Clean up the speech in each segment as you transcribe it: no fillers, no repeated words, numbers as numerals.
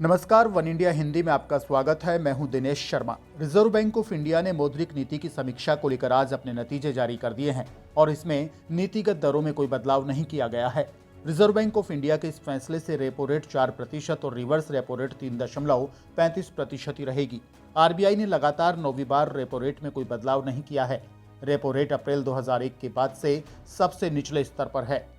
नमस्कार, one India Hindi में आपका स्वागत है। मैं हूं Dinesh Sharma. Reserve bank of India ने मौद्रिक नीति की समीक्षा को लेकर आज अपने नतीजे जारी कर दिए हैं और इसमें नीतिगत दरों में कोई बदलाव नहीं किया गया है। रिजर्व बैंक ऑफ इंडिया के इस फैसले से रेपो रेट 4% और रिवर्स रेपो रेट 3.35% ही रहेगी। आरबीआई ने लगातार 9वीं बार रेपो रेट में कोई बदलाव नहीं किया है। रेपो रेट अप्रैल 2001 के बाद से सबसे निचले स्तर पर है।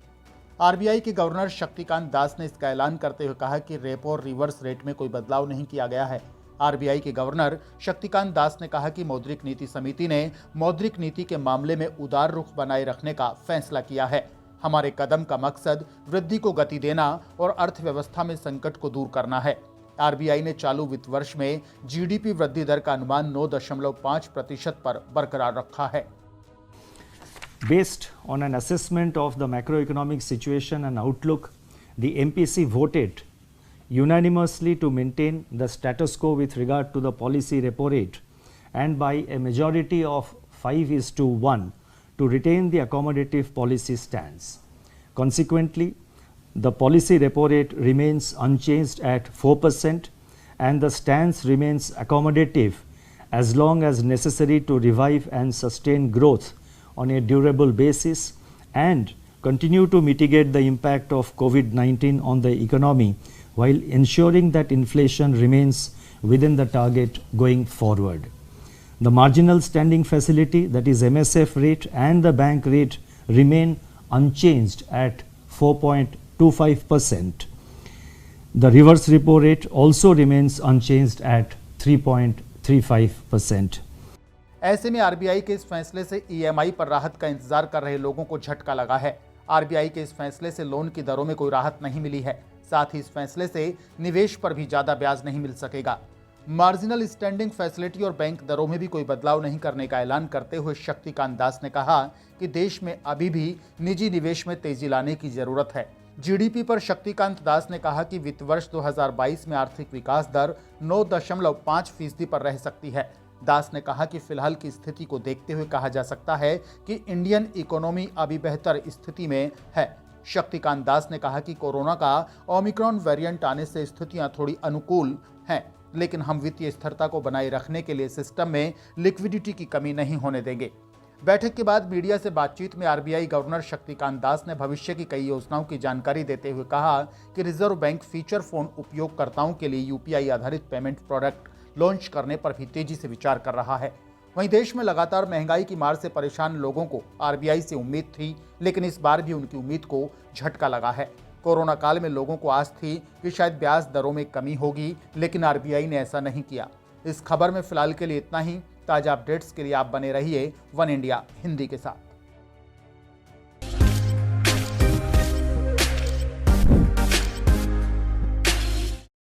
आरबीआई के गवर्नर शक्तिकांत दास ने इसका ऐलान करते हुए कहा कि रेपो और रिवर्स रेट में कोई बदलाव नहीं किया गया है। आरबीआई के गवर्नर शक्तिकांत दास ने कहा कि मौद्रिक नीति समिति ने मौद्रिक नीति के मामले में उदार रुख बनाए रखने का फैसला किया है। हमारे कदम का मकसद वृद्धि को गति देना और अर्थव्यवस्था में संकट को दूर करना है। आरबीआई ने चालू वित्त वर्ष में जीडीपी वृद्धि दर का अनुमान 9.5% पर बरकरार रखा है। Based on an assessment of the macroeconomic situation and outlook, the MPC voted unanimously to maintain the status quo with regard to the policy repo rate and by a majority of 5:1 to retain the accommodative policy stance. Consequently, the policy repo rate remains unchanged at 4% and the stance remains accommodative as long as necessary to revive and sustain growth on a durable basis and continue to mitigate the impact of COVID-19 on the economy while ensuring that inflation remains within the target going forward. The marginal standing facility, that is MSF rate, and the bank rate remain unchanged at 4.25%. The reverse repo rate also remains unchanged at 3.35%. ऐसे में RBI के इस फैसले से EMI पर राहत का इंतजार कर रहे लोगों को झटका लगा है। आरबीआई के इस फैसले से लोन की दरों में कोई राहत नहीं मिली है। साथ ही इस फैसले से निवेश पर भी ज्यादा ब्याज नहीं मिल सकेगा। मार्जिनल स्टैंडिंग फैसिलिटी और बैंक दरों में भी कोई बदलाव नहीं करने का ऐलान करते हुए शक्तिकांत दास ने कहा कि देश में अभी भी निजी निवेश में तेजी लाने की जरूरत है। जीडीपी पर शक्तिकांत दास ने कहा कि वित्त वर्ष 2022 में आर्थिक विकास दर 9.5% पर रह सकती है। दास ने कहा कि फिलहाल की स्थिति को देखते हुए कहा जा सकता है कि इंडियन इकोनॉमी अभी बेहतर स्थिति में है। शक्तिकांत दास ने कहा कि कोरोना का ओमिक्रॉन वेरिएंट आने से स्थितियां थोड़ी अनुकूल हैं, लेकिन हम वित्तीय स्थिरता को बनाए रखने के लिए सिस्टम में लिक्विडिटी की कमी नहीं होने देंगे। बैठक के बाद मीडिया से बातचीत में आरबीआई गवर्नर शक्तिकांत दास ने भविष्य की कई योजनाओं की जानकारी देते हुए कहा कि रिजर्व बैंक फीचर फोन उपयोगकर्ताओं के लिए यूपीआई आधारित पेमेंट प्रोडक्ट लॉन्च करने पर भी तेजी से विचार कर रहा है। वहीं देश में लगातार महंगाई की मार से परेशान लोगों को आरबीआई से उम्मीद थी, लेकिन इस बार भी उनकी उम्मीद को झटका लगा है। कोरोना काल में लोगों को आस थी कि शायद ब्याज दरों में कमी होगी, लेकिन आरबीआई ने ऐसा नहीं किया। इस खबर में फिलहाल के लिए इतना ही। ताजा अपडेट्स के लिए आप बने रहिए वन इंडिया हिंदी के साथ।